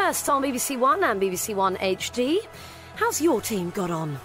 first on BBC One and BBC One HD. How's your team got on?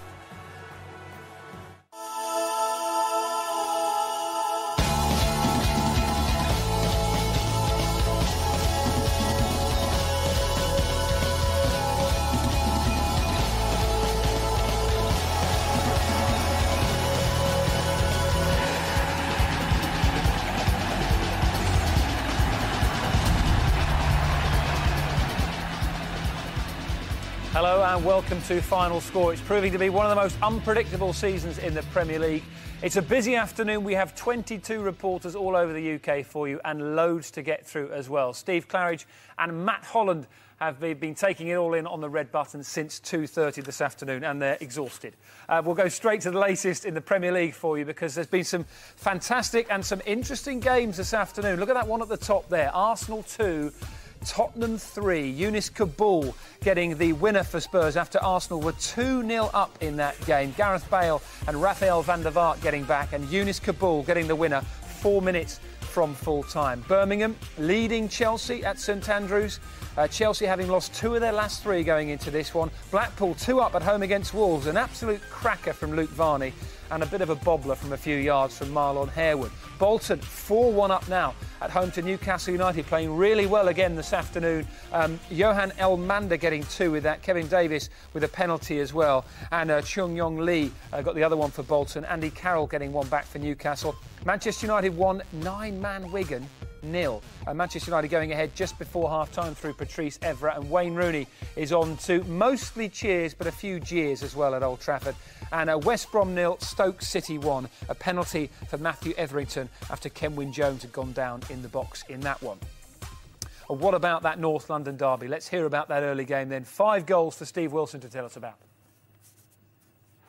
Hello and welcome to Final Score. It's proving to be one of the most unpredictable seasons in the Premier League. It's a busy afternoon. We have 22 reporters all over the UK for you and loads to get through as well. Steve Claridge and Matt Holland have been taking it all in on the red button since 2:30 this afternoon, and they're exhausted. We'll go straight to the latest in the Premier League for you because there's been some fantastic and some interesting games this afternoon. Look at that one at the top there. Arsenal 2, Tottenham 3. Younes Kaboul getting the winner for Spurs after Arsenal were 2-0 up in that game. Gareth Bale and Raphael van der Vaart getting back, and Younes Kaboul getting the winner 4 minutes from full time. Birmingham leading Chelsea at St Andrews. Chelsea having lost 2 of their last 3 going into this one. Blackpool 2 up at home against Wolves. An absolute cracker from Luke Varney and a bit of a bobbler from a few yards from Marlon Harewood. Bolton 4-1 up now at home to Newcastle United, playing really well again this afternoon. Johan Elmander getting 2 with that. Kevin Davis with a penalty as well. And Chung Yong Lee got the other one for Bolton. Andy Carroll getting 1 back for Newcastle. Manchester United won, 9-man Wigan 0. Manchester United going ahead just before half-time through Patrice Evra, and Wayne Rooney is on to mostly cheers but a few jeers as well at Old Trafford. And West Brom 0, Stoke City 1. A penalty for Matthew Etherington after Kenwyne Jones had gone down in the box in that one. And what about that North London derby? Let's hear about that early game then. 5 goals for Steve Wilson to tell us about.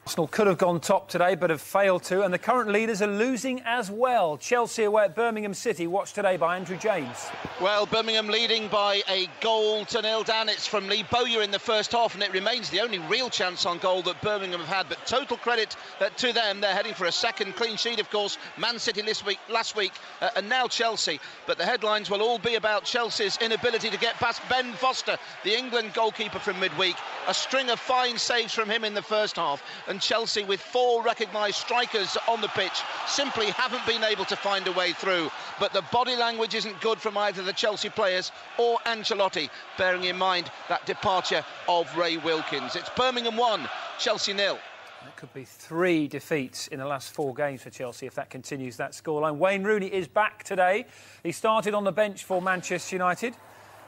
Arsenal could have gone top today but have failed to, and the current leaders are losing as well. Chelsea away at Birmingham City, watched today by Andrew James. Well, Birmingham leading by a goal to 0 down. It's from Lee Bowyer in the first half, and it remains the only real chance on goal that Birmingham have had. But total credit to them. They're heading for a second clean sheet, of course. Man City last week, and now Chelsea. But the headlines will all be about Chelsea's inability to get past Ben Foster, the England goalkeeper from midweek. A string of fine saves from him in the first half, and Chelsea, with 4 recognised strikers on the pitch, simply haven't been able to find a way through. But the body language isn't good from either the Chelsea players or Ancelotti, bearing in mind that departure of Ray Wilkins. It's Birmingham 1, Chelsea 0. That could be 3 defeats in the last 4 games for Chelsea if that continues that scoreline. Wayne Rooney is back today. He started on the bench for Manchester United.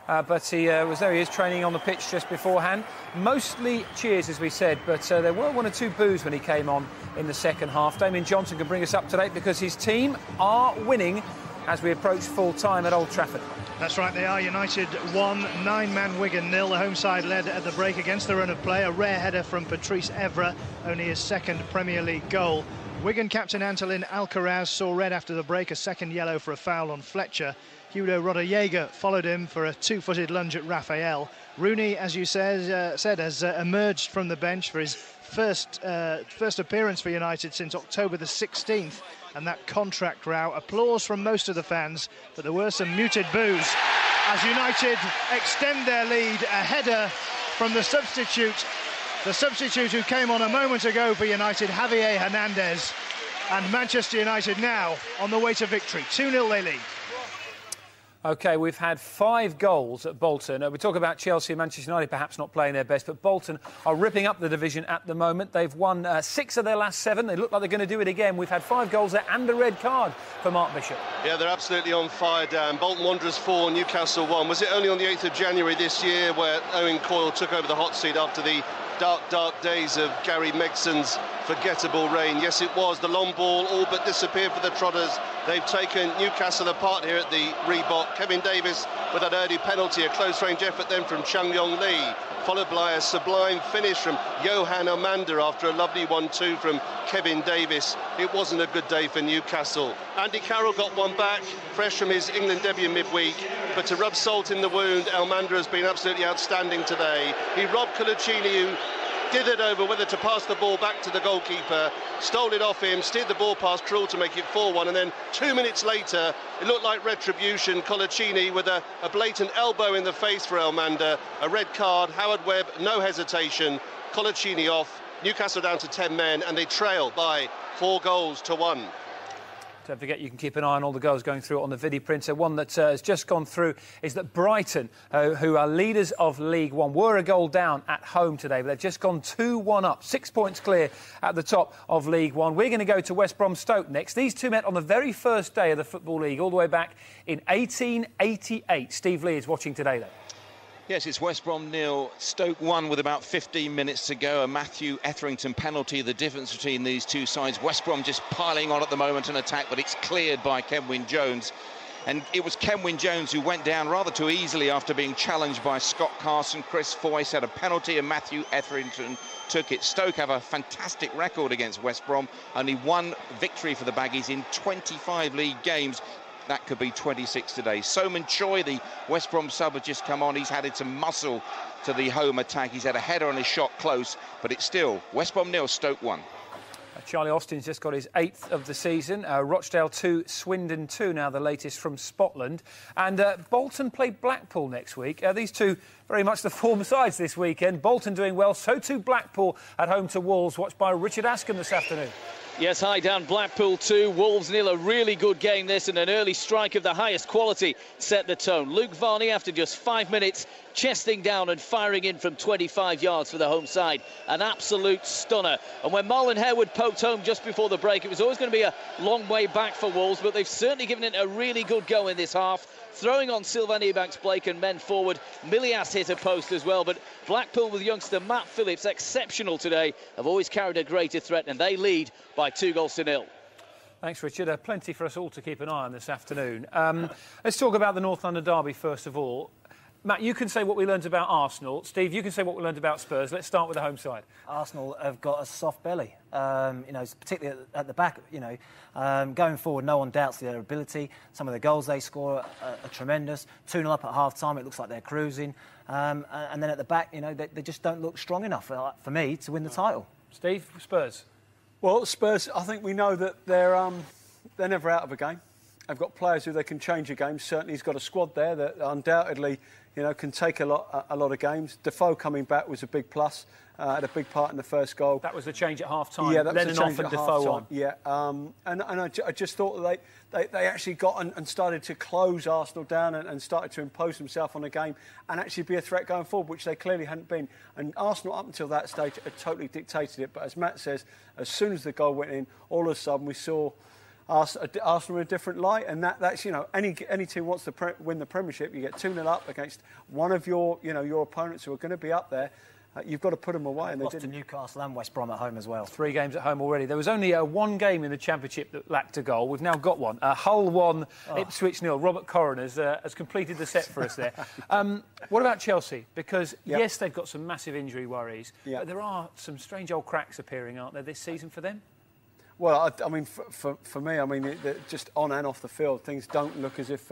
But he was there. He is training on the pitch just beforehand. Mostly cheers, as we said, but there were 1 or 2 boos when he came on in the second half. Damien Johnson can bring us up to date because his team are winning as we approach full time at Old Trafford. That's right, they are. United 1, 9-man Wigan 0. The home side led at the break against the run of play. A rare header from Patrice Evra, only his 2nd Premier League goal. Wigan captain Antolin Alcaraz saw red after the break, a 2nd yellow for a foul on Fletcher. Hugo Rodallega followed him for a 2-footed lunge at Raphael. Rooney, as you said, has emerged from the bench for his first appearance for United since October the 16th, and that contract row. Applause from most of the fans, but there were some muted boos as United extend their lead. A header from the substitute who came on a moment ago for United, Javier Hernandez, and Manchester United now on the way to victory. 2-0 they lead. OK, we've had 5 goals at Bolton. We talk about Chelsea and Manchester United perhaps not playing their best, but Bolton are ripping up the division at the moment. They've won 6 of their last 7. They look like they're going to do it again. We've had 5 goals there and a red card for Mark Bishop. Yeah, they're absolutely on fire, Dan. Bolton Wanderers 4, Newcastle 1. Was it only on the 8th of January this year where Owen Coyle took over the hot seat after the dark days of Gary Megson's forgettable reign? Yes, it was. The long ball all but disappeared for the Trotters. They've taken Newcastle apart here at the Reebok. Kevin Davis with that early penalty, a close-range effort then from Chung Yong Lee, followed by a sublime finish from Johan Elmander after a lovely 1-2 from Kevin Davis. It wasn't a good day for Newcastle. Andy Carroll got 1 back, fresh from his England debut midweek, but to rub salt in the wound, Elmander has been absolutely outstanding today. He robbed Colaccini, who dithered over whether to pass the ball back to the goalkeeper, stole it off him, steered the ball past Krul to make it 4-1, and then 2 minutes later, it looked like retribution. Colaccini with a blatant elbow in the face for Elmander, a red card, Howard Webb, no hesitation, Colaccini off, Newcastle down to 10 men, and they trail by 4-1. Don't forget, you can keep an eye on all the goals going through on the video printer. One that has just gone through is that Brighton, who are leaders of League One, were a goal down at home today, but they've just gone 2-1 up, 6 points clear at the top of League One. We're going to go to West Brom Stoke next. These two met on the very first day of the Football League, all the way back in 1888. Steve Lee is watching today, though. Yes, it's West Brom 0, Stoke 1 with about 15 minutes to go. A Matthew Etherington penalty, the difference between these two sides. West Brom just piling on at the moment an attack, but it's cleared by Kenwyne Jones. And it was Kenwyne Jones who went down rather too easily after being challenged by Scott Carson. Chris Foyce had a penalty and Matthew Etherington took it. Stoke have a fantastic record against West Brom. Only one victory for the Baggies in 25 league games. That could be 26 today. Soman Choi, the West Brom sub, has just come on. He's added some muscle to the home attack. He's had a header on his shot close, but it's still West Brom 0, Stoke 1. Charlie Austin's just got his 8th of the season. Rochdale 2, Swindon 2, now the latest from Scotland. And Bolton play Blackpool next week. These two very much the form sides this weekend. Bolton doing well, so too Blackpool at home to Wolves, watched by Richard Askham this afternoon. Yes, hi Dan, Blackpool 2, Wolves 0, a really good game this, and an early strike of the highest quality set the tone. Luke Varney, after just 5 minutes, chesting down and firing in from 25 yards for the home side. An absolute stunner. And when Marlon Harewood poked home just before the break, it was always going to be a long way back for Wolves, but they've certainly given it a really good go in this half. Throwing on Sylvain Ebanks-Blake and men forward. Milias hit a post as well, but Blackpool with youngster Matt Phillips, exceptional today, have always carried a greater threat, and they lead by 2-0. Thanks, Richard. Plenty for us all to keep an eye on this afternoon. Let's talk about the North London derby first of all. Matt, you can say what we learned about Arsenal. Steve, you can say what we learned about Spurs. Let's start with the home side. Arsenal have got a soft belly, particularly at the back. Going forward, no one doubts their ability. Some of the goals they score are tremendous. 2-0 up at half-time, it looks like they're cruising. And then at the back, they just don't look strong enough for me to win the title. Steve, Spurs? Well, Spurs, I think we know that they're never out of a game. They've got players who they can change a game. Certainly, he's got a squad there that undoubtedly, can take a lot of games. Defoe coming back was a big plus. Had a big part in the first goal. That was the change at half-time. Yeah, that was Lennon the change off and at Defoe on. Yeah, and I just thought that they actually got and started to close Arsenal down and started to impose themselves on the game and actually be a threat going forward, which they clearly hadn't been. And Arsenal, up until that stage, had totally dictated it. But as Matt says, as soon as the goal went in, all of a sudden we saw Arsenal in a different light, and that's any team wants to win the Premiership. You get 2-0 up against one of your opponents who are going to be up there. You've got to put them away, and they lost to Newcastle and West Brom at home as well. 3 games at home already. There was only one game in the Championship that lacked a goal. We've now got one. Hull 1, Ipswich 0. Robert Corrin has completed the set for us there. What about Chelsea? Because yes, they've got some massive injury worries, but there are some strange old cracks appearing, aren't there, this season for them? Well, I mean, for me, just on and off the field, things don't look as if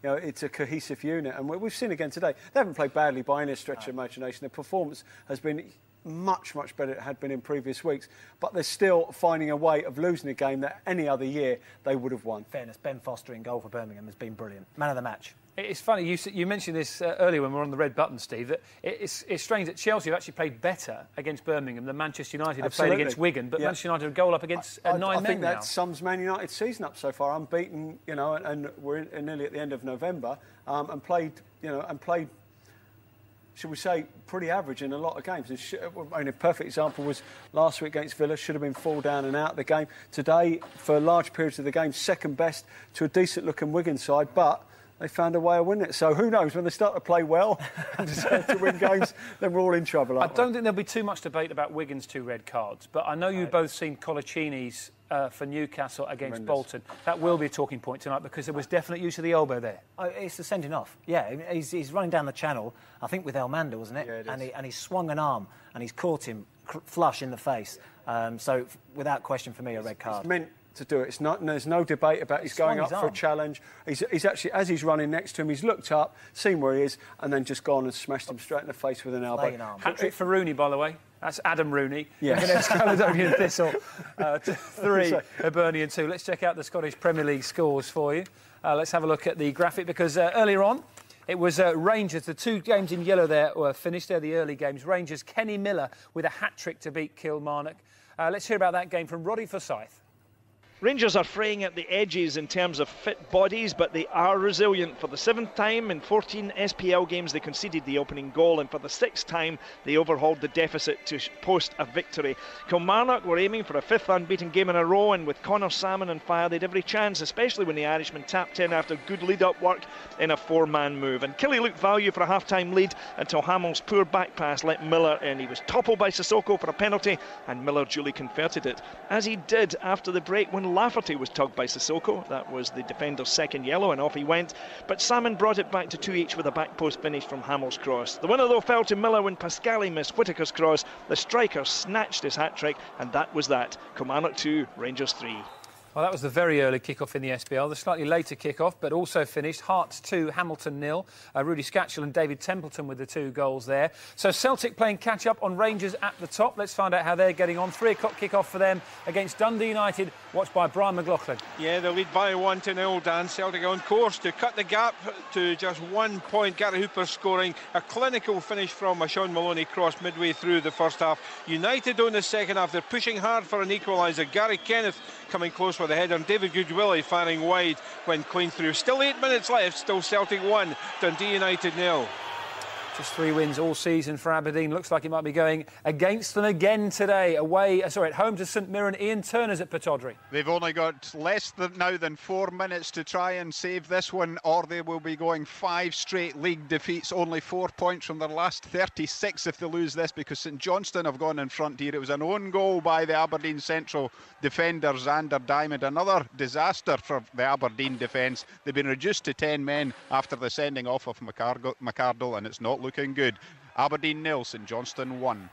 it's a cohesive unit. And we've seen again today, they haven't played badly by any stretch of imagination. Their performance has been much better than it had been in previous weeks. But they're still finding a way of losing a game that any other year they would have won. Fairness, Ben Foster in goal for Birmingham has been brilliant. Man of the match. It's funny, you mentioned this earlier when we were on the red button, Steve, that it's strange that Chelsea have actually played better against Birmingham than Manchester United have played against Wigan, but Manchester United have goal up against 9 men now. I think that sums Man United's season up so far, unbeaten, and we're nearly at the end of November, and played, should we say, pretty average in a lot of games. A perfect example was last week against Villa, should have been 4 down and out of the game. Today, for large periods of the game, second best to a decent-looking Wigan side, but they found a way of winning it. So who knows, when they start to play well and decide to win games, then we're all in trouble, aren't we? I don't think there'll be too much debate about Wigan's 2 red cards, but I know you've both seen Colaccini's for Newcastle against Bolton. That will be a talking point tonight because there was definite use of the elbow there. It's the sending off. Yeah, he's running down the channel, I think with Elmander, wasn't it? Yeah, and he swung an arm and he's caught him flush in the face. So without question for me, a red card. It's meant to do it. There's no debate about he's going up for a challenge. He's actually, as he's running next to him, he's looked up, seen where he is, and then just gone and smashed him straight in the face with an elbow. Hat-trick for Rooney, by the way. That's Adam Rooney. Yeah. Against Caledonian Thistle. 3, Hibernian 2. Let's check out the Scottish Premier League scores for you. Let's have a look at the graphic, because earlier on it was Rangers. The 2 games in yellow there were finished. They're the early games. Rangers, Kenny Miller with a hat-trick to beat Kilmarnock. Let's hear about that game from Roddy Forsyth. Rangers are fraying at the edges in terms of fit bodies, but they are resilient. For the 7th time in 14 SPL games, they conceded the opening goal, and for the 6th time, they overhauled the deficit to post a victory. Kilmarnock were aiming for a 5th unbeaten game in a row, and with Connor Salmon on fire, they'd every chance, especially when the Irishman tapped in after good lead-up work in a 4-man move. And Killie looked value for a half-time lead until Hamill's poor back pass let Miller in. He was toppled by Sissoko for a penalty, and Miller duly converted it, as he did after the break when Lafferty was tugged by Sissoko. That was the defender's second yellow, and off he went. But Salmon brought it back to 2 each with a back post finish from Hamill's cross. The winner, though, fell to Miller when Pascali missed Whittaker's cross. The striker snatched his hat-trick, and that was that. Kilmarnock 2, Rangers 3. Well, that was the very early kick-off in the SPL. The slightly later kick-off, but also finished. Hearts 2, Hamilton 0. Rudy Scatchell and David Templeton with the 2 goals there. So Celtic playing catch-up on Rangers at the top. Let's find out how they're getting on. 3 o'clock kick-off for them against Dundee United, watched by Brian McLaughlin. Yeah, they lead by 1-0, Dan. Celtic on course to cut the gap to just 1 point. Gary Hooper scoring a clinical finish from a Sean Maloney cross midway through the first half. United on the second half, they're pushing hard for an equaliser. Gary Kenneth coming close with a header, and David Goodwillie firing wide when clean through. Still 8 minutes left, still Celtic 1, Dundee United 0. Just 3 wins all season for Aberdeen. Looks like it might be going against them again today. At home to St Mirren. Ian Turner's at Pittodrie. They've only got less than 4 minutes to try and save this one, or they will be going 5 straight league defeats. Only 4 points from their last 36 if they lose this, because St Johnstone have gone in front here. It was an own goal by the Aberdeen central defender, Xander Diamond. Another disaster for the Aberdeen defence. They've been reduced to 10 men after the sending off of McArdle, and it's not looking good. Aberdeen 0, St Johnstone 1.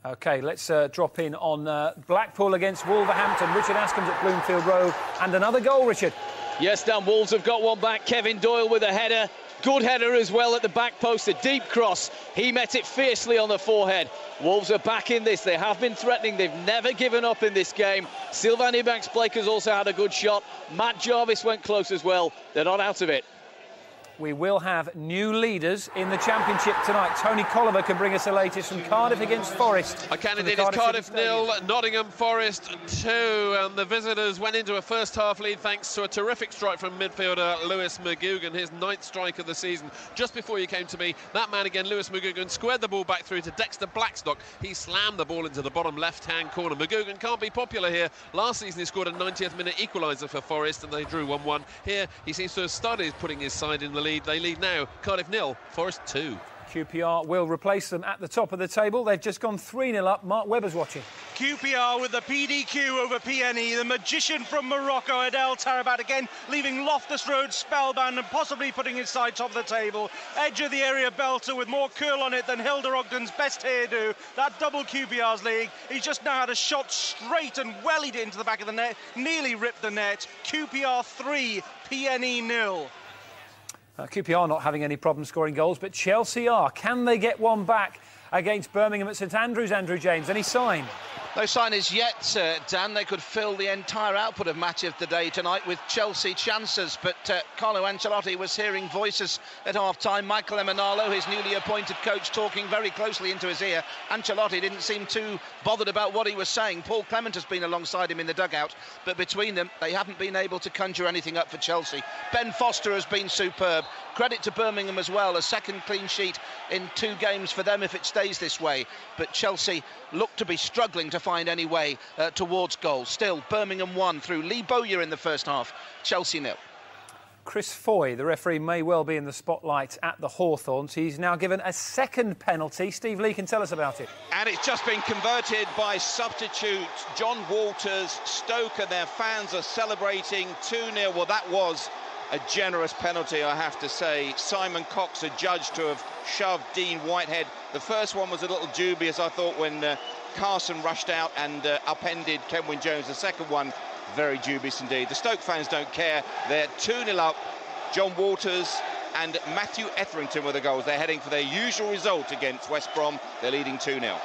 OK, let's drop in on Blackpool against Wolverhampton. Richard Askins at Bloomfield Road, and another goal, Richard. Yes, Dan, Wolves have got one back. Kevin Doyle with a header. Good header as well at the back post, a deep cross. He met it fiercely on the forehead. Wolves are back in this. They have been threatening. They've never given up in this game. Sylvain Ebanks-Blake has also had a good shot. Matt Jarvis went close as well. They're not out of it. We will have new leaders in the Championship tonight. Tony Colliver can bring us the latest from Cardiff against Forest. I can indeed. It's Cardiff 0, Nottingham Forest 2, and the visitors went into a first-half lead thanks to a terrific strike from midfielder Lewis McGugan, his 9th strike of the season. Just before you came to me, that man again, Lewis McGugan, squared the ball back through to Dexter Blackstock. He slammed the ball into the bottom left-hand corner. McGugan can't be popular here. Last season he scored a 90th minute equaliser for Forest, and they drew 1-1. Here he seems to have started putting his side in the lead. They lead now, Cardiff 0, Forest 2. QPR will replace them at the top of the table. They've just gone 3-0 up. Mark Webber's watching. QPR with the PDQ over PNE. The magician from Morocco, Adel Tarabat, again leaving Loftus Road spellbound and possibly putting his side top of the table. Edge of the area belter with more curl on it than Hilda Ogden's best hairdo. That double QPR's league. He's just now had a shot straight and wellied it into the back of the net. Nearly ripped the net. QPR 3, PNE 0. QPR not having any problem scoring goals, but Chelsea are. Can they get one back against Birmingham at St Andrews, Andrew James? Any sign? No sign is yet, Dan. They could fill the entire output of Match of the Day tonight with Chelsea chances, but Carlo Ancelotti was hearing voices at half-time. Michael Emenalo, his newly appointed coach, talking very closely into his ear. Ancelotti didn't seem too bothered about what he was saying. Paul Clement has been alongside him in the dugout, but between them, they haven't been able to conjure anything up for Chelsea. Ben Foster has been superb. Credit to Birmingham as well, a second clean sheet in 2 games for them if it stays this way. But Chelsea look to be struggling to find any way towards goal. Still, Birmingham 1 through Lee Bowyer in the first half, Chelsea 0. Chris Foy, the referee, may well be in the spotlight at the Hawthorns. He's now given a second penalty. Steve Lee can tell us about it. And it's just been converted by substitute John Walters. Stoke and their fans are celebrating 2-0. Well, that was a generous penalty, I have to say. Simon Cox, adjudged to have shoved Dean Whitehead. The first one was a little dubious, I thought, when Carson rushed out and upended Kenwyne Jones. The second one, very dubious indeed. The Stoke fans don't care. They're 2-0 up. John Walters and Matthew Etherington were the goals. They're heading for their usual result against West Brom. They're leading 2-0.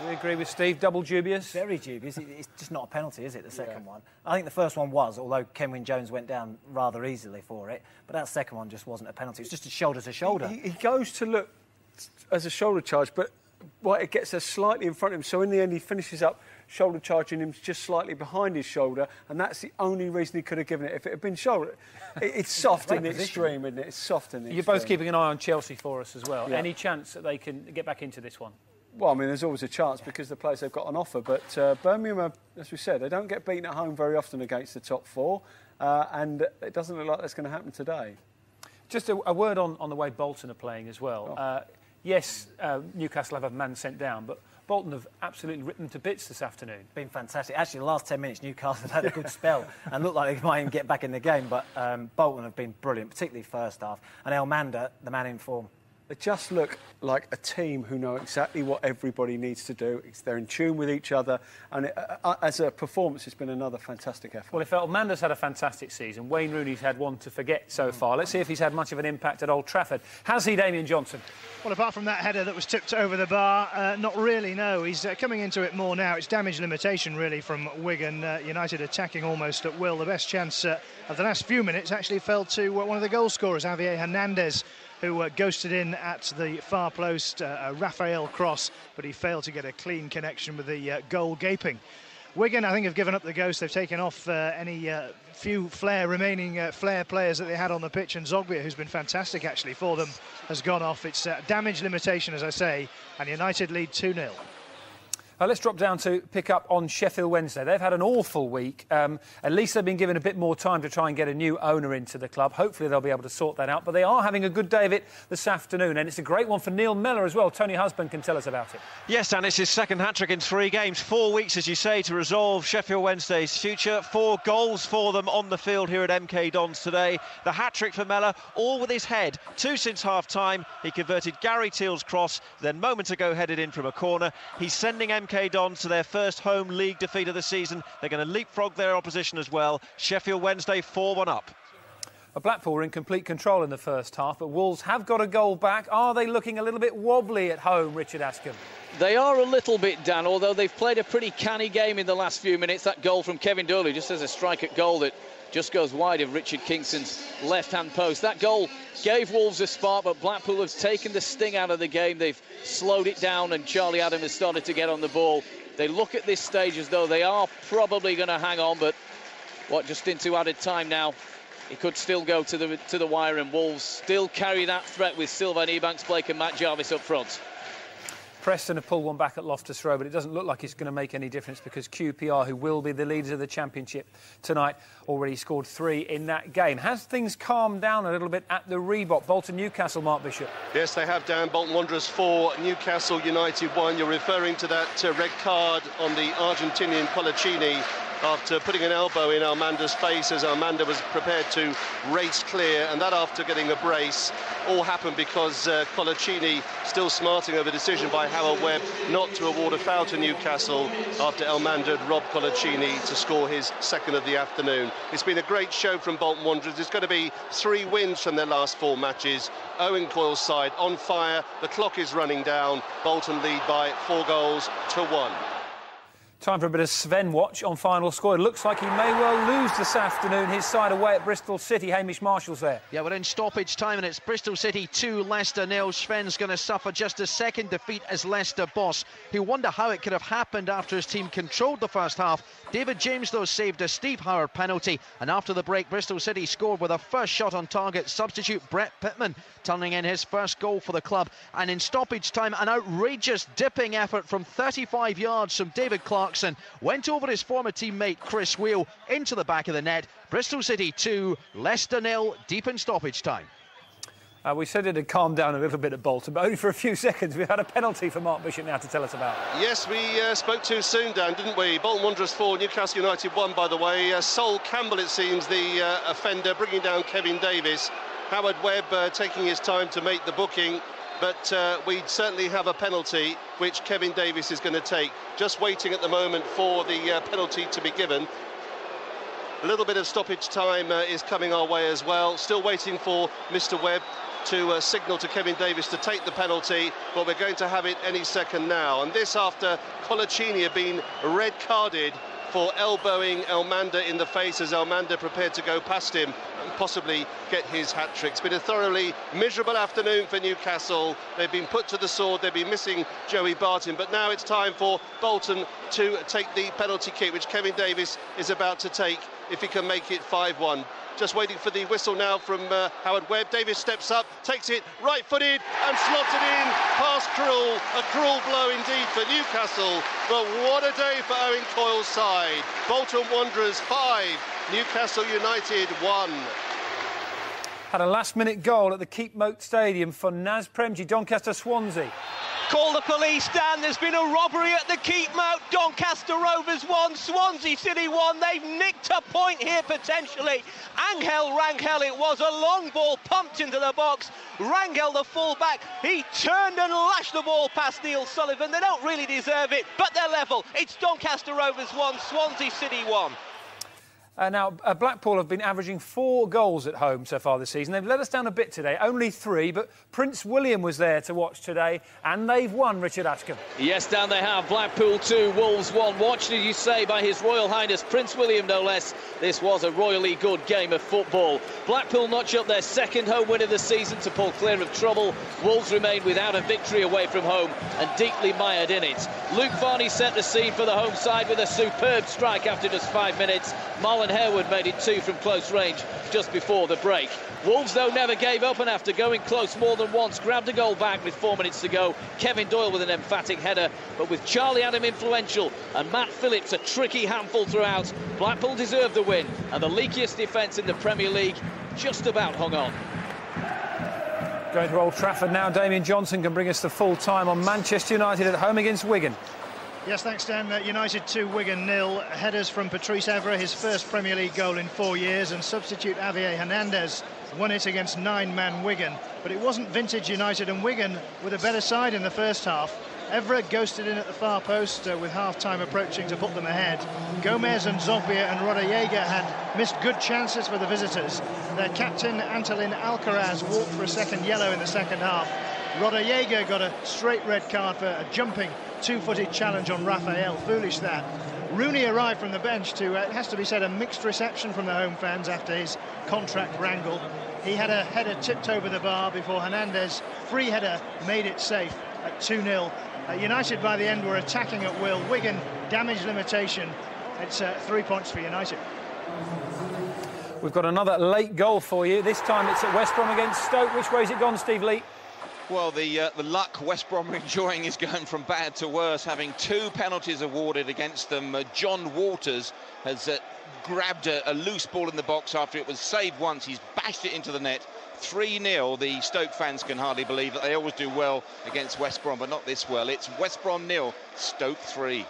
Do we agree with Steve? Double dubious? Very dubious. It's just not a penalty, is it, the second one? I think the first one was, although Kenwyne Jones went down rather easily for it. But that second one just wasn't a penalty. It's just a shoulder-to-shoulder. He goes to look as a shoulder charge, but it gets us slightly in front of him. So in the end, he finishes up shoulder charging him just slightly behind his shoulder, and that's the only reason he could have given it. If it had been shoulder, it's soft in the extreme, isn't it? It's soft in the extreme. You're both keeping an eye on Chelsea for us as well. Yeah. Any chance that they can get back into this one? Well, I mean, there's always a chance because the players they've got on offer. But Birmingham, are, as we said, they don't get beaten at home very often against the top four, and it doesn't look like that's going to happen today. Just a word on the way Bolton are playing as well. Yes, Newcastle have a man sent down, but Bolton have absolutely ripped them to bits this afternoon. Been fantastic. Actually, the last 10 minutes, Newcastle had a good spell and looked like they might even get back in the game, but Bolton have been brilliant, particularly first half. And Elmander, the man in form. They just look like a team who know exactly what everybody needs to do. They're in tune with each other, and as a performance, it's been another fantastic effort. Well, if Elmander's had a fantastic season, Wayne Rooney's had one to forget so far. Let's see if he's had much of an impact at Old Trafford. Has he, Damien Johnson? Well, apart from that header that was tipped over the bar, not really, no. He's coming into it more now. It's damage limitation, really, from Wigan. United attacking almost at will. The best chance of the last few minutes actually fell to one of the goal scorers, Javier Hernandez, who ghosted in at the far post, a Raphael cross, but he failed to get a clean connection with the goal gaping. Wigan, I think, have given up the ghost. They've taken off any few remaining Flair players that they had on the pitch, and Zogbia, who's been fantastic actually for them, has gone off. It's damage limitation, as I say, and United lead 2-0. Let's drop down to pick up on Sheffield Wednesday. They've had an awful week. At least they've been given a bit more time to try and get a new owner into the club. Hopefully they'll be able to sort that out. But they are having a good day of it this afternoon. And it's a great one for Neil Mellor as well. Tony Husband can tell us about it. Yes, and it's his second hat-trick in 3 games. 4 weeks, as you say, to resolve Sheffield Wednesday's future. 4 goals for them on the field here at MK Dons today. The hat-trick for Mellor, all with his head. 2 since half-time. He converted Gary Teal's cross, then moments ago headed in from a corner. He's sending MK Dons to their first home league defeat of the season. They're going to leapfrog their opposition as well. Sheffield Wednesday 4-1 up. Blackpool were in complete control in the first half, but Wolves have got a goal back. Are they looking a little bit wobbly at home, Richard Askham? They are a little bit, Dan, although they've played a pretty canny game in the last few minutes. That goal from Kevin Dooley just as a strike at goal that just goes wide of Richard Kingston's left-hand post. That goal gave Wolves a spark, but Blackpool have taken the sting out of the game. They've slowed it down, and Charlie Adam has started to get on the ball. They look at this stage as though they are probably going to hang on, but just into added time now. It could still go to the wire, and Wolves still carry that threat with Sylvain Ebanks-Blake and Matt Jarvis up front. Preston have pulled one back at Loftus Road, but it doesn't look like it's going to make any difference because QPR, who will be the leaders of the Championship tonight, already scored 3 in that game. Has things calmed down a little bit at the Reebok? Bolton-Newcastle, Mark Bishop. Yes, they have, Dan. Bolton Wanderers 4, Newcastle United 1. You're referring to that red card on the Argentinian Colaccini after putting an elbow in Armanda's face as Armanda was prepared to race clear, and that after getting a brace. All happened because Colaccini still smarting over a decision by Howard Webb not to award a foul to Newcastle after Armanda had robbed Colaccini to score his second of the afternoon. It's been a great show from Bolton Wanderers. It's going to be 3 wins from their last 4 matches. Owen Coyle's side on fire. The clock is running down. Bolton lead by 4 goals to 1. Time for a bit of Sven watch on Final Score. It looks like he may well lose this afternoon. His side away at Bristol City. Hamish Marshall's there. Yeah, we're in stoppage time and it's Bristol City 2, Leicester 0. Sven's going to suffer just a second defeat as Leicester boss. He'll wonder how it could have happened after his team controlled the first half. David James, though, saved a Steve Howard penalty. And after the break, Bristol City scored with a first shot on target. Substitute Brett Pittman turning in his first goal for the club. And in stoppage time, an outrageous dipping effort from 35 yards from David Clarkson. Went over his former teammate Chris Wheel into the back of the net. Bristol City 2, Leicester 0, deep in stoppage time. We said it had calmed down a little bit at Bolton, but only for a few seconds. We've had a penalty for Mark Bishop now to tell us about. Yes, we spoke too soon, Dan, didn't we? Bolton Wanderers 4, Newcastle United 1, by the way. Sol Campbell, it seems, the offender, bringing down Kevin Davis. Howard Webb taking his time to make the booking, but we certainly have a penalty, which Kevin Davis is going to take. Just waiting at the moment for the penalty to be given. A little bit of stoppage time is coming our way as well. Still waiting for Mr. Webb to signal to Kevin Davies to take the penalty, but we're going to have it any second now. And this after Colaccini had been red-carded for elbowing Elmander in the face as Elmander prepared to go past him and possibly get his hat-trick. It's been a thoroughly miserable afternoon for Newcastle. They've been put to the sword, they've been missing Joey Barton, but now it's time for Bolton to take the penalty kick, which Kevin Davies is about to take if he can make it 5-1. Just waiting for the whistle now from Howard Webb. Davies steps up, takes it right-footed and slots it in past Krul. A cruel blow indeed for Newcastle, but what a day for Owen Coyle's side. Bolton Wanderers 5, Newcastle United 1. Had a last-minute goal at the Keepmoat Stadium for Naz Premji, Doncaster Swansea. Call the police, Dan. There's been a robbery at the Keepmoat. Doncaster Rovers 1, Swansea City 1. They've nicked a point here potentially. Rangel, it was a long ball pumped into the box. Rangel, the full-back, he turned and lashed the ball past Neil Sullivan. They don't really deserve it, but they're level. It's Doncaster Rovers 1, Swansea City 1. Now, Blackpool have been averaging 4 goals at home so far this season. They've let us down a bit today, only 3, but Prince William was there to watch today, and they've won, Richard Ashcombe. Yes, Dan, they have. Blackpool 2, Wolves 1. Watched, as you say, by His Royal Highness Prince William, no less. This was a royally good game of football. Blackpool notch up their second home win of the season to pull clear of trouble. Wolves remain without a victory away from home and deeply mired in it. Luke Varney set the scene for the home side with a superb strike after just 5 minutes. Marlon Harewood made it 2 from close range just before the break. Wolves, though, never gave up, and after going close more than once, grabbed a goal back with 4 minutes to go. Kevin Doyle with an emphatic header, but with Charlie Adam influential and Matt Phillips a tricky handful throughout, Blackpool deserved the win, and the leakiest defence in the Premier League just about hung on. Going to Old Trafford now, Damien Johnson can bring us the full time on Manchester United at home against Wigan. Yes, thanks, Dan. United 2, Wigan 0. Headers from Patrice Evra, his first Premier League goal in 4 years, and substitute Javier Hernandez won it against 9-man Wigan. But it wasn't vintage United, and Wigan with a better side in the first half. Evra ghosted in at the far post with half-time approaching to put them ahead. Gomez and Zogbia and Rodallega had missed good chances for the visitors. Their captain, Antolin Alcaraz, walked for a second yellow in the second half. Rodallega got a straight red card for a jumping two-footed challenge on Raphael. Foolish that. Rooney arrived from the bench to, it has to be said, a mixed reception from the home fans after his contract wrangle. He had a header tipped over the bar before Hernandez, free header, made it safe at 2-0. United by the end were attacking at will. Wigan, damage limitation. It's 3 points for United. We've got another late goal for you. This time it's at West Brom against Stoke. Which way's it gone, Steve Lee? Well, the luck West Brom are enjoying is going from bad to worse, having 2 penalties awarded against them. John Waters has grabbed a loose ball in the box after it was saved once. He's bashed it into the net. 3-0. The Stoke fans can hardly believe that. They always do well against West Brom, but not this well. It's West Brom 0, Stoke 3.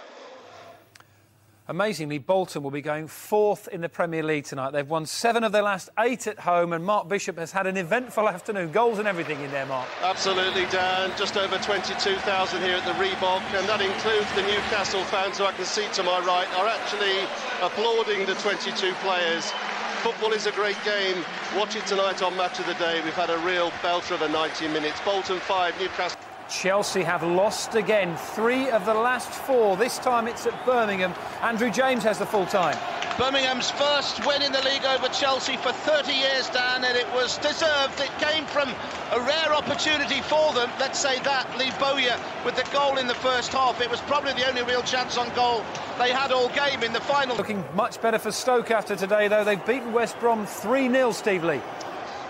Amazingly, Bolton will be going 4th in the Premier League tonight. They've won 7 of their last 8 at home, and Mark Bishop has had an eventful afternoon. Goals and everything in there, Mark. Absolutely, Dan. Just over 22,000 here at the Reebok, and that includes the Newcastle fans who I can see to my right are actually applauding the 22 players. Football is a great game. Watch it tonight on Match of the Day. We've had a real belter of a 90 minutes. Bolton 5, Newcastle. Chelsea have lost again. 3 of the last 4. This time it's at Birmingham. Andrew James has the full time. Birmingham's first win in the league over Chelsea for 30 years, Dan, and it was deserved. It came from a rare opportunity for them. Let's say that, Lee Bowyer with the goal in the first half. It was probably the only real chance on goal they had all game in the final. Looking much better for Stoke after today, though. They've beaten West Brom 3-0, Steve Lee.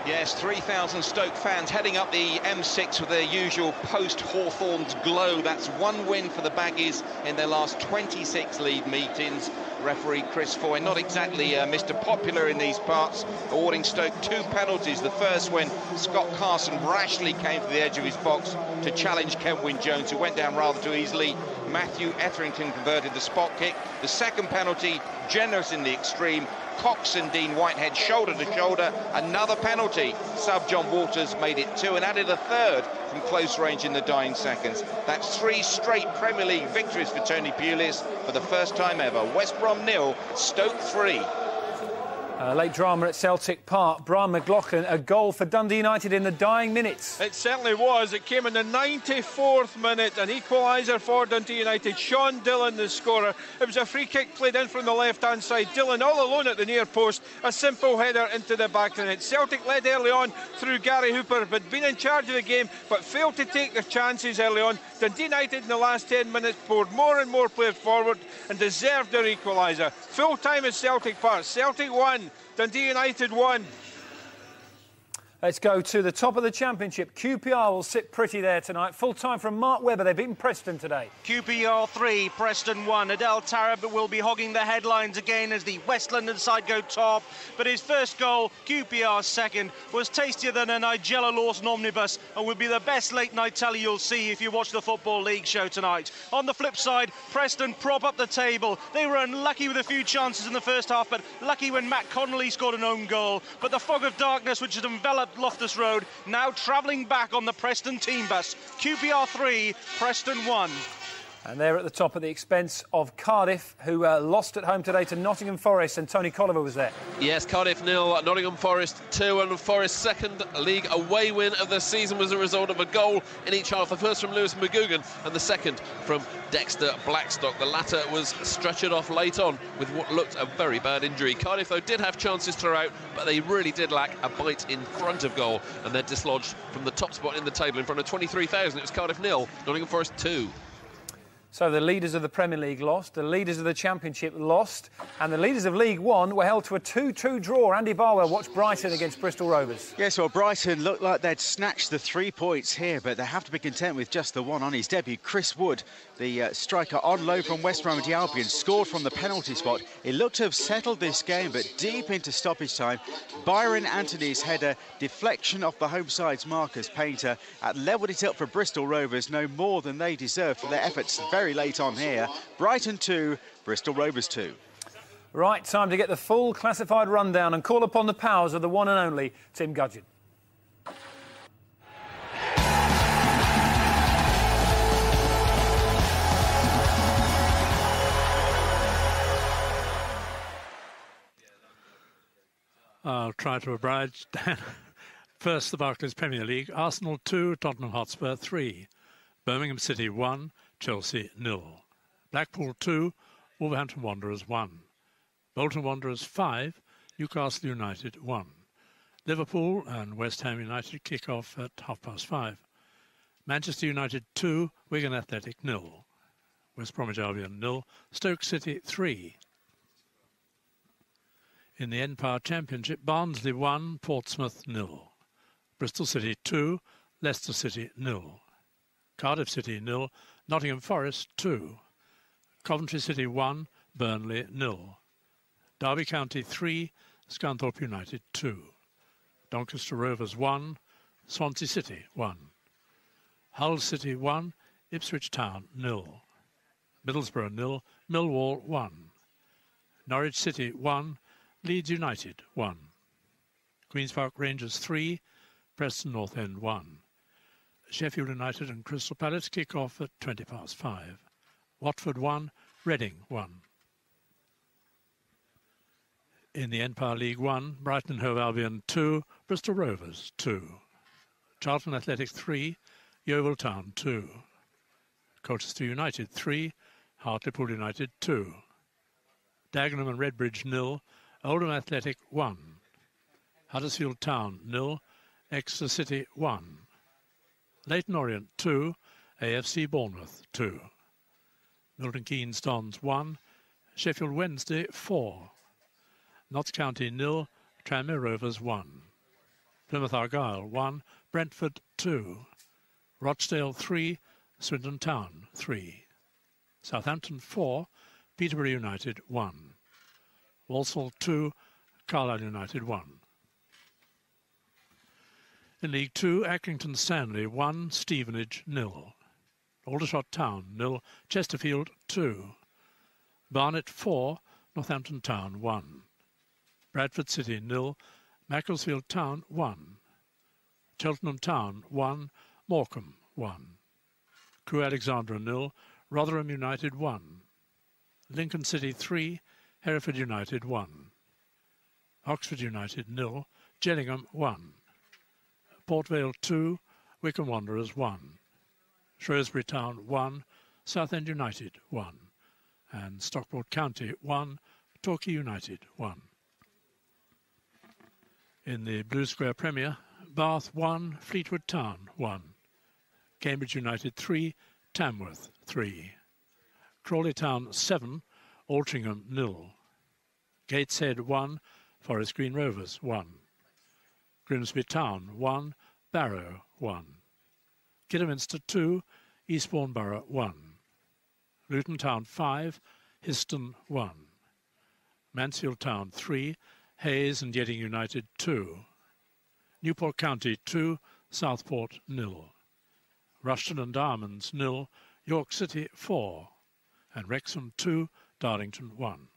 Yes, 3,000 Stoke fans heading up the M6 with their usual post-Hawthorns glow. That's 1 win for the Baggies in their last 26 league meetings. Referee Chris Foy, not exactly Mr. Popular in these parts, awarding Stoke 2 penalties. The first when Scott Carson rashly came to the edge of his box to challenge Kenwyne Jones, who went down rather too easily. Matthew Etherington converted the spot kick. The second penalty, generous in the extreme. Cox and Dean Whitehead shoulder to shoulder. Another penalty. Sub John Waters made it 2 and added a third from close range in the dying seconds. That's 3 straight Premier League victories for Tony Pulis for the first time ever. West Brom 0, Stoke 3. Late drama at Celtic Park. Brian McLaughlin, a goal for Dundee United in the dying minutes. It certainly was. It came in the 94th minute, an equaliser for Dundee United. Sean Dillon, the scorer. It was a free kick played in from the left-hand side. Dillon all alone at the near post. A simple header into the back of the net. Celtic led early on through Gary Hooper, but been in charge of the game, but failed to take their chances early on. Dundee United in the last 10 minutes poured more and more players forward and deserved their equaliser. Full time at Celtic Park. Celtic 1, Dundee United 1. Let's go to the top of the Championship. QPR will sit pretty there tonight. Full time from Mark Webber. They've beaten Preston today. QPR 3, Preston 1. Adel Tarab will be hogging the headlines again as the West London side go top. But his first goal, QPR's second, was tastier than a Nigella Lawson omnibus and will be the best late night telly you'll see if you watch the Football League show tonight. On the flip side, Preston prop up the table. They were unlucky with a few chances in the first half, but lucky when Matt Connolly scored an own goal. But the fog of darkness which has enveloped Loftus Road now travelling back on the Preston team bus. QPR 3, Preston 1. And they're at the top at the expense of Cardiff, who lost at home today to Nottingham Forest, and Tony Colliver was there. Yes, Cardiff 0, Nottingham Forest 2, and Forest's second league away win of the season was a result of a goal in each half. The first from Lewis McGugan and the second from Dexter Blackstock. The latter was stretchered off late on with what looked a very bad injury. Cardiff, though, did have chances throughout, but they really did lack a bite in front of goal, and they're dislodged from the top spot in the table in front of 23,000. It was Cardiff 0, Nottingham Forest 2. So the leaders of the Premier League lost, the leaders of the Championship lost, and the leaders of League One were held to a 2-2 draw. Andy Barwell watched Brighton against Bristol Rovers. Yes, well, Brighton looked like they'd snatched the 3 points here, but they have to be content with just the one. On his debut, Chris Wood, the striker on loan from West Bromwich Albion, scored from the penalty spot. It looked to have settled this game, but deep into stoppage time, Byron Anthony's header, deflection off the home side's Marcus Painter, levelled it up for Bristol Rovers, no more than they deserve for their efforts very late on here. Brighton 2, Bristol Rovers 2. Right, time to get the full classified rundown and call upon the powers of the one and only Tim Gudgin. I'll try to oblige Dan. First, the Barclays Premier League. Arsenal 2, Tottenham Hotspur 3. Birmingham City 1, Chelsea 0. Blackpool 2, Wolverhampton Wanderers 1. Bolton Wanderers 5, Newcastle United 1. Liverpool and West Ham United kick off at 5:30. Manchester United 2, Wigan Athletic 0. West Bromwich Albion 0, Stoke City 3. In the Empire Championship, Barnsley 1, Portsmouth 0. Bristol City 2, Leicester City 0. Cardiff City 0, Nottingham Forest 2. Coventry City 1, Burnley 0. Derby County 3, Scunthorpe United 2. Doncaster Rovers 1, Swansea City 1. Hull City 1, Ipswich Town 0. Middlesbrough 0, Millwall 1. Norwich City 1, Leeds United 1. Queen's Park Rangers 3, Preston North End 1. Sheffield United and Crystal Palace kick off at 5:20. Watford 1, Reading 1. In the Empire League 1, Brighton and Hove Albion 2, Bristol Rovers 2. Charlton Athletic 3, Yeovil Town 2. Colchester United 3, Hartlepool United 2. Dagenham and Redbridge 0, Oldham Athletic 1. Huddersfield Town 0, Exeter City 1. Leyton Orient 2, AFC Bournemouth 2. Milton Keynes Dons 1, Sheffield Wednesday 4. Notts County 0, Tranmere Rovers 1. Plymouth Argyle 1, Brentford 2. Rochdale 3, Swindon Town 3. Southampton 4, Peterborough United 1. Walsall 2, Carlisle United 1. In League 2, Accrington Stanley 1, Stevenage 0. Aldershot Town 0, Chesterfield 2. Barnet 4, Northampton Town 1. Bradford City 0, Macclesfield Town 1. Cheltenham Town 1, Morecambe 1. Crewe Alexandra 0, Rotherham United 1. Lincoln City 3, Hereford United 1. Oxford United 0, Gillingham 1. Port Vale 2, Wycombe Wanderers 1. Shrewsbury Town 1, Southend United 1. And Stockport County 1, Torquay United 1. In the Blue Square Premier, Bath 1, Fleetwood Town 1. Cambridge United 3, Tamworth 3. Crawley Town 7, Altrincham 0. Gateshead 1, Forest Green Rovers 1. Grimsby Town 1, Barrow 1. Kidderminster 2, Eastbourne Borough 1. Luton Town 5, Histon 1. Mansfield Town 3, Hayes and Yedding United 2. Newport County 2, Southport 0. Rushton and Diamonds 0, York City 4. And Wrexham 2, Darlington 1.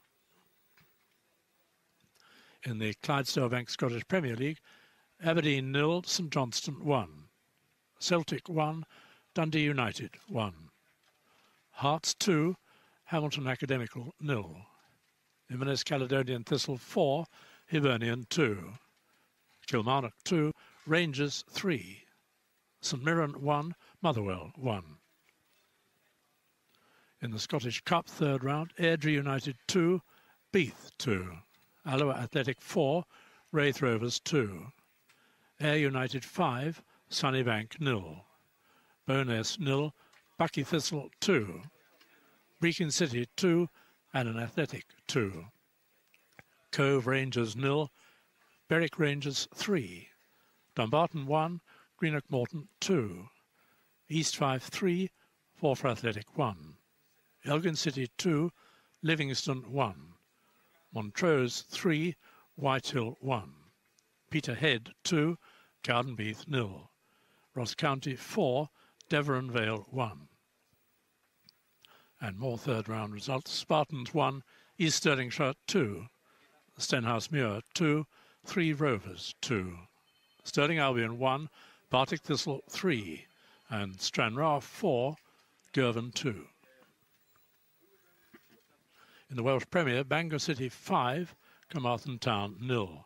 In the Clydesdale Bank Scottish Premier League, Aberdeen 0, St Johnstone 1. Celtic 1, Dundee United 1. Hearts 2, Hamilton Academical 0. Inverness Caledonian Thistle 4, Hibernian 2. Kilmarnock 2, Rangers 3. St Mirren 1, Motherwell 1. In the Scottish Cup third round, Airdrie United 2, Beath 2. Alloa Athletic 4, Wraith Rovers 2. Ayr United 5, Sunnybank 0. Bowness 0, Buckie Thistle 2. Brechin City 2, and an Athletic 2. Cove Rangers 0, Berwick Rangers 3. Dumbarton 1, Greenock Morton 2. East Fife 3, Forfar Athletic 1. Elgin City 2, Livingston 1. Montrose 3, Whitehill 1. Peterhead 2, Cowdenbeath 0. Ross County 4, Deveron Vale 1. And more third round results. Spartans 1, East Stirlingshire 2. Stenhouse Muir 2, 3 Rovers 2. Stirling Albion 1, Partick Thistle 3. And Stranraer 4, Girvan 2. In the Welsh Premier, Bangor City 5, Carmarthen Town 0.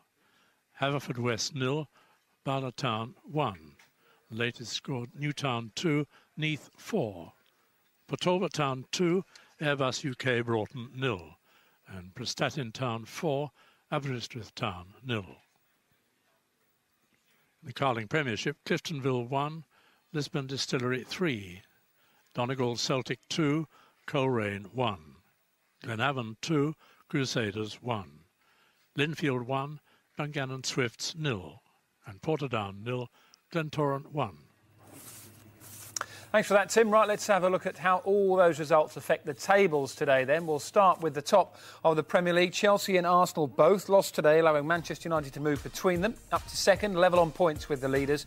Haverfordwest 0, Bala Town 1. The latest scored Newtown 2, Neath 4. Port Town 2, Airbus UK Broughton 0. And Prestatyn Town 4, Aberystwyth Town 0. In the Carling Premiership, Cliftonville 1, Lisbon Distillery 3. Donegal Celtic 2, Coleraine 1. Glenavon 2, Crusaders 1. Linfield 1, Dungannon Swifts 0. And Portadown 0, Glentoran 1. Thanks for that, Tim. Right, let's have a look at how all those results affect the tables today then. We'll start with the top of the Premier League. Chelsea and Arsenal both lost today, allowing Manchester United to move between them. Up to second, level on points with the leaders.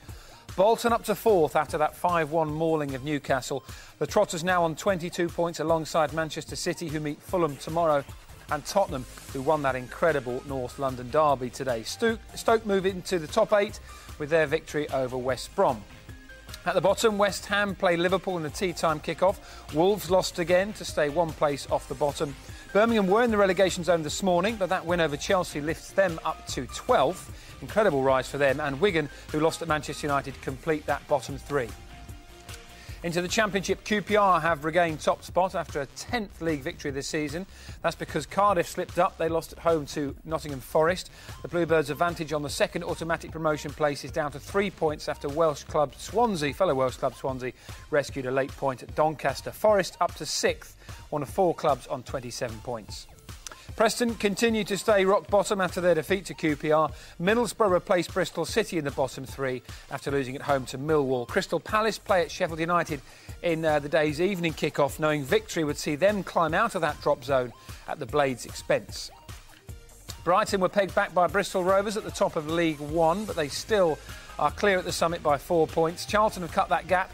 Bolton up to fourth after that 5-1 mauling of Newcastle. The Trotters now on 22 points alongside Manchester City, who meet Fulham tomorrow, and Tottenham, who won that incredible North London derby today. Stoke move into the top 8 with their victory over West Brom. At the bottom, West Ham play Liverpool in the tea-time kick-off. Wolves lost again to stay one place off the bottom. Birmingham were in the relegation zone this morning, but that win over Chelsea lifts them up to 12th. Incredible rise for them. And Wigan, who lost at Manchester United, complete that bottom 3. Into the Championship, QPR have regained top spot after a 10th league victory this season. That's because Cardiff slipped up. They lost at home to Nottingham Forest. The Bluebirds' advantage on the second automatic promotion place is down to 3 points after fellow Welsh club Swansea, rescued a late point at Doncaster. Forest up to 6th, one of 4 clubs on 27 points. Preston continue to stay rock bottom after their defeat to QPR. Middlesbrough replaced Bristol City in the bottom 3 after losing at home to Millwall. Crystal Palace play at Sheffield United in the day's evening kick-off, knowing victory would see them climb out of that drop zone at the Blades' expense. Brighton were pegged back by Bristol Rovers at the top of League One, but they still are clear at the summit by 4 points. Charlton have cut that gap.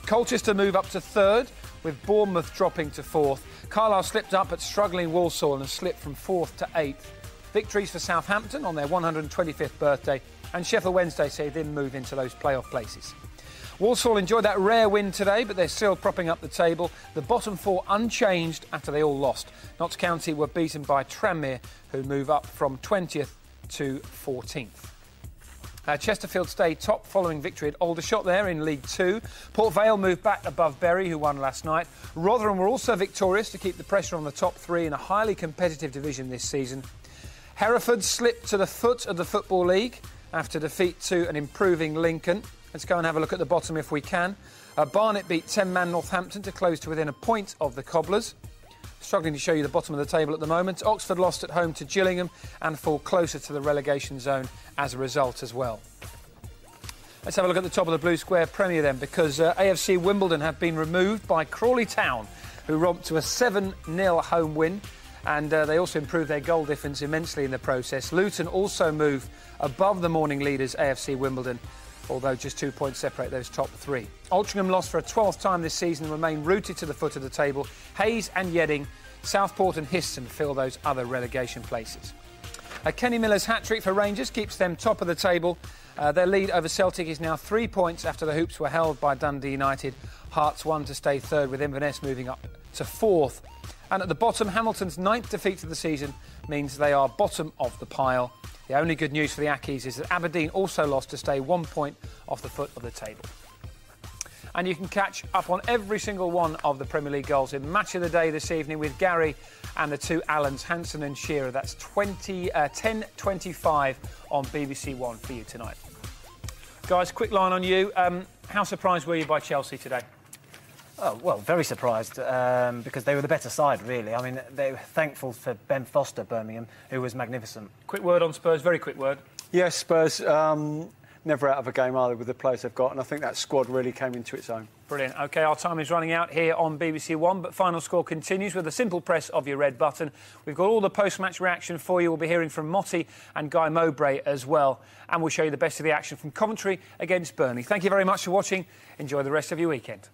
Colchester move up to 3rd, with Bournemouth dropping to 4th. Carlisle slipped up at struggling Walsall and slipped from 4th to 8th. Victories for Southampton on their 125th birthday, and Sheffield Wednesday say they didn't move into those playoff places. Walsall enjoyed that rare win today, but they're still propping up the table. The bottom 4 unchanged after they all lost. Notts County were beaten by Tranmere, who move up from 20th to 14th. Chesterfield stay top following victory at Aldershot there in League 2. Port Vale moved back above Bury, who won last night. Rotherham were also victorious to keep the pressure on the top three in a highly competitive division this season. Hereford slipped to the foot of the Football League after defeat to an improving Lincoln. Let's go and have a look at the bottom if we can. Barnet beat 10-man Northampton to close to within a point of the Cobblers. Struggling to show you the bottom of the table at the moment. Oxford lost at home to Gillingham and fall closer to the relegation zone as a result as well. Let's have a look at the top of the Blue Square Premier then, because AFC Wimbledon have been removed by Crawley Town, who romped to a 7-0 home win, and they also improved their goal difference immensely in the process. Luton also moved above the morning leaders AFC Wimbledon, although just 2 points separate those top three. Altrincham lost for a 12th time this season and remain rooted to the foot of the table. Hayes and Yedding, Southport and Histon fill those other relegation places. Kenny Miller's hat-trick for Rangers keeps them top of the table. Their lead over Celtic is now 3 points after the hoops were held by Dundee United. Hearts won to stay third, with Inverness moving up to fourth. And at the bottom, Hamilton's 9th defeat of the season means they are bottom of the pile. The only good news for the Ackies is that Aberdeen also lost to stay 1 point off the foot of the table. And you can catch up on every single one of the Premier League goals in Match of the Day this evening with Gary and the two Allens, Hansen and Shearer. That's 10:25 on BBC One for you tonight. Guys, quick line on you. How surprised were you by Chelsea today? Oh, well, very surprised because they were the better side, really. I mean, they were thankful for Ben Foster, Birmingham, who was magnificent. Quick word on Spurs, very quick word. Yes, Spurs, never out of a game, are they, with the players they've got, and I think that squad really came into its own. Brilliant. OK, our time is running out here on BBC One, but Final Score continues with a simple press of your red button. We've got all the post-match reaction for you. We'll be hearing from Motti and Guy Mowbray as well, and we'll show you the best of the action from Coventry against Burnley. Thank you very much for watching. Enjoy the rest of your weekend.